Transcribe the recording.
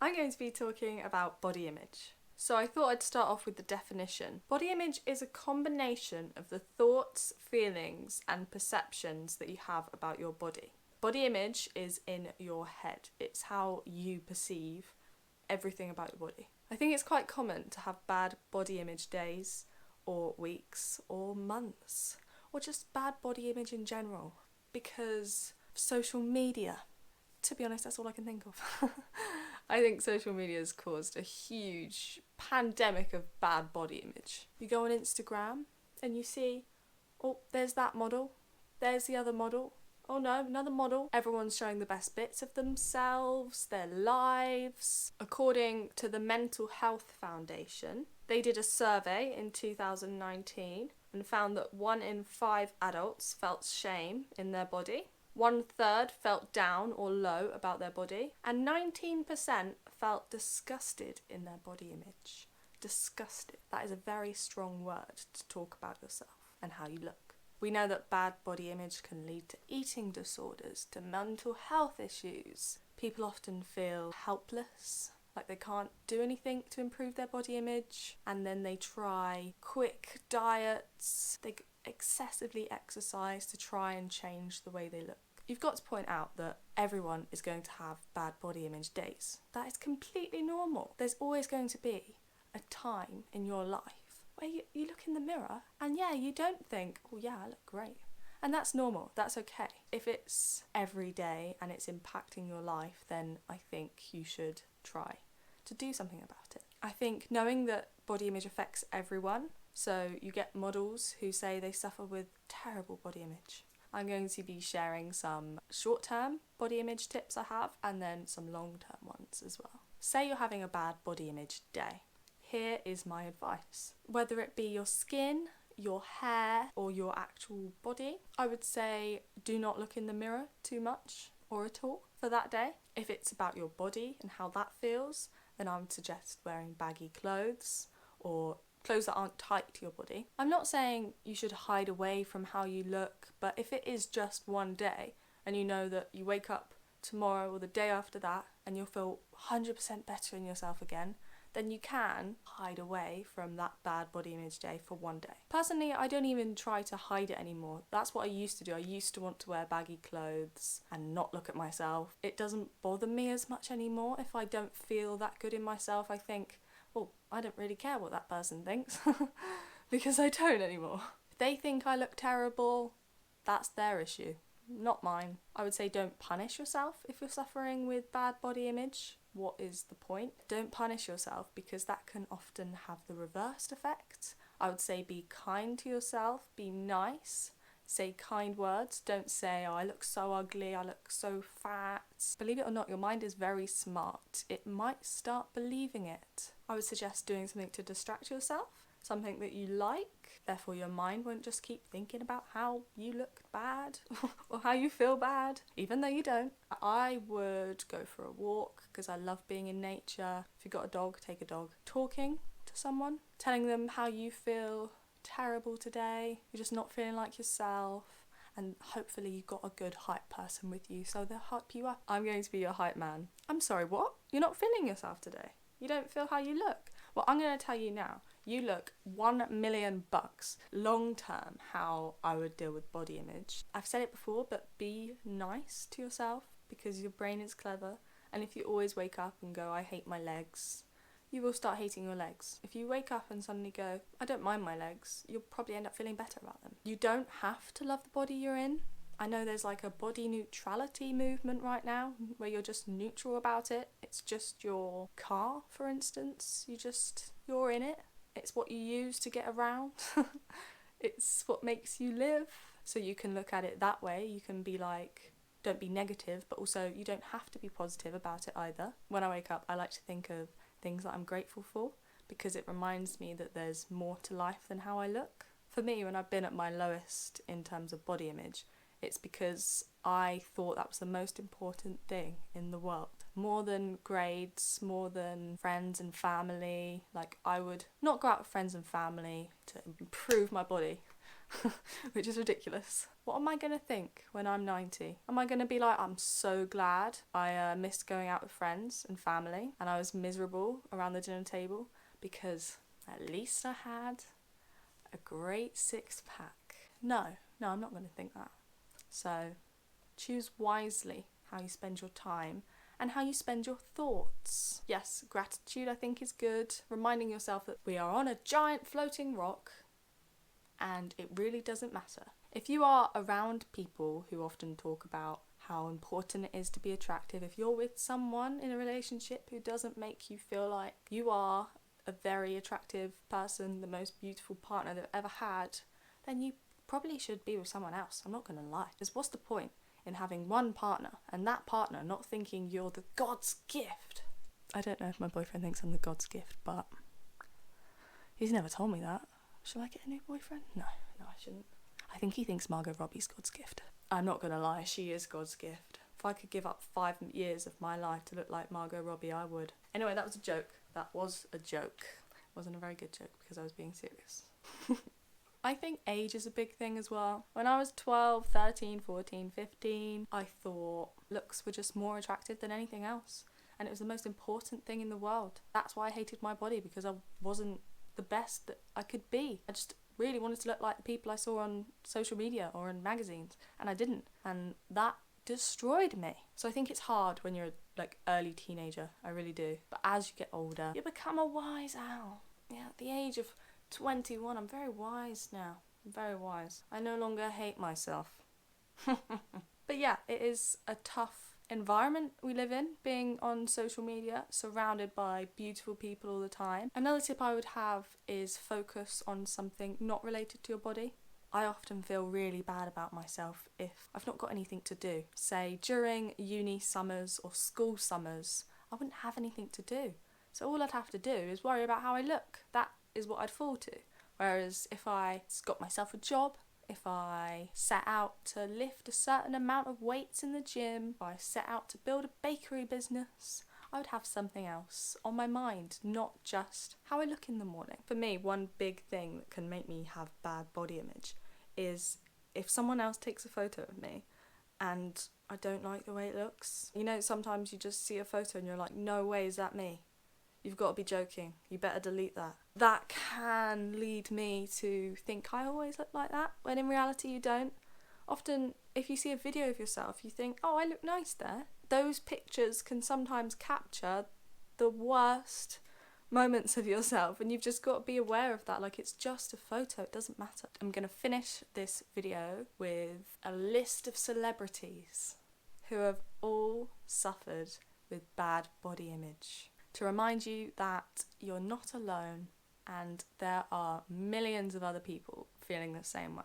I'm going to be talking about body image. So I thought I'd start off with the definition. Body image is a combination of the thoughts, feelings, and perceptions that you have about your body. Body image is in your head. It's how you perceive everything about your body. I think it's quite common to have bad body image days, or weeks, or months, or just bad body image in general, because of social media. To be honest, that's all I can think of. I think social media has caused a huge pandemic of bad body image. You go on Instagram and you see, oh, there's that model, there's the other model, oh no, another model. Everyone's showing the best bits of themselves, their lives. According to the Mental Health Foundation, they did a survey in 2019 and found that 1 in 5 adults felt shame in their body. 1/3 felt down or low about their body, and 19% felt disgusted in their body image. Disgusted. That is a very strong word to talk about yourself and how you look. We know that bad body image can lead to eating disorders, to mental health issues. People often feel helpless, like they can't do anything to improve their body image, and then they try quick diets. They excessively exercise to try and change the way they look. You've got to point out that everyone is going to have bad body image days. That is completely normal. There's always going to be a time in your life where you look in the mirror and you don't think, oh yeah, I look great. And that's normal, that's okay. If it's every day and it's impacting your life, then I think you should try to do something about it. I think knowing that body image affects everyone, so you get models who say they suffer with terrible body image. I'm going to be sharing some short-term body image tips I have, and then some long-term ones as well. Say you're having a bad body image day. Here is my advice. Whether it be your skin, your hair, or your actual body, I would say do not look in the mirror too much or at all for that day. If it's about your body and how that feels, then I would suggest wearing baggy clothes or clothes that aren't tight to your body. I'm not saying you should hide away from how you look, but if it is just one day and you know that you wake up tomorrow or the day after that and you'll feel 100% better in yourself again, then you can hide away from that bad body image day for one day. Personally, I don't even try to hide it anymore. That's what I used to do. I used to want to wear baggy clothes and not look at myself. It doesn't bother me as much anymore. If I don't feel that good in myself, I think, well, I don't really care what that person thinks because I don't anymore. If they think I look terrible, that's their issue, not mine. I would say don't punish yourself if you're suffering with bad body image. What is the point? Don't punish yourself because that can often have the reversed effect. I would say be kind to yourself, be nice, say kind words. Don't say, oh, I look so ugly, I look so fat. Believe it or not, your mind is very smart. It might start believing it. I would suggest doing something to distract yourself, something that you like. Therefore, your mind won't just keep thinking about how you look bad or how you feel bad, even though you don't. I would go for a walk because I love being in nature. If you've got a dog, take a dog. Talking to someone, telling them how you feel terrible today, you're just not feeling like yourself, and hopefully you've got a good hype person with you so they'll hype you up. I'm going to be your hype man. I'm sorry, what? You're not feeling yourself today? You don't feel how you look? Well, I'm going to tell you now. You look $1 million long term how I would deal with body image. I've said it before, but be nice to yourself because your brain is clever, and if you always wake up and go, I hate my legs, you will start hating your legs. If you wake up and suddenly go, I don't mind my legs, you'll probably end up feeling better about them. You don't have to love the body you're in. I know there's like a body neutrality movement right now where you're just neutral about it. It's just your car, for instance. You're in it. It's what you use to get around. It's what makes you live. So you can look at it that way. You can be like, don't be negative, but also you don't have to be positive about it either. When I wake up, I like to think of things that I'm grateful for because it reminds me that there's more to life than how I look. For me, when I've been at my lowest in terms of body image, it's because I thought that was the most important thing in the world. More than grades, more than friends and family. Like, I would not go out with friends and family to improve my body. which is ridiculous. What am I going to think when I'm 90? Am I going to be like, I'm so glad I missed going out with friends and family and I was miserable around the dinner table because at least I had a great six-pack? No, I'm not going to think that. So choose wisely how you spend your time and how you spend your thoughts. Yes, gratitude I think is good, reminding yourself that we are on a giant floating rock and it really doesn't matter. If you are around people who often talk about how important it is to be attractive, if you're with someone in a relationship who doesn't make you feel like you are a very attractive person, the most beautiful partner they've ever had, then you probably should be with someone else. I'm not going to lie. Because what's the point in having one partner and that partner not thinking you're the God's gift? I don't know if my boyfriend thinks I'm the God's gift, but he's never told me that. Should I get a new boyfriend? No, I shouldn't. I think he thinks Margot Robbie's God's gift. I'm not going to lie, she is God's gift. If I could give up 5 years of my life to look like Margot Robbie, I would. Anyway, that was a joke. That was a joke. It wasn't a very good joke because I was being serious. I think age is a big thing as well. When I was 12, 13, 14, 15, I thought looks were just more attractive than anything else. And it was the most important thing in the world. That's why I hated my body, because I wasn't the best that I could be. I just really wanted to look like the people I saw on social media or in magazines, and I didn't. And that destroyed me. So I think it's hard when you're like early teenager, I really do. But as you get older, you become a wise owl. Yeah, at the age of 21, I'm very wise now. I'm very wise. I no longer hate myself. But yeah, it is a tough environment we live in, being on social media, surrounded by beautiful people all the time. Another tip I would have is focus on something not related to your body. I often feel really bad about myself if I've not got anything to do. Say, during uni summers or school summers, I wouldn't have anything to do. So all I'd have to do is worry about how I look. That is what I'd fall to. Whereas if I got myself a job, if I set out to lift a certain amount of weights in the gym, if I set out to build a bakery business, I would have something else on my mind, not just how I look in the morning. For me, one big thing that can make me have bad body image is if someone else takes a photo of me and I don't like the way it looks. You know, sometimes you just see a photo and you're like, no way, is that me? You've got to be joking. You better delete that. That can lead me to think I always look like that, when in reality you don't. Often, if you see a video of yourself, you think, oh, I look nice there. Those pictures can sometimes capture the worst moments of yourself, and you've just got to be aware of that. Like, it's just a photo, it doesn't matter. I'm going to finish this video with a list of celebrities who have all suffered with bad body image, to remind you that you're not alone and there are millions of other people feeling the same way.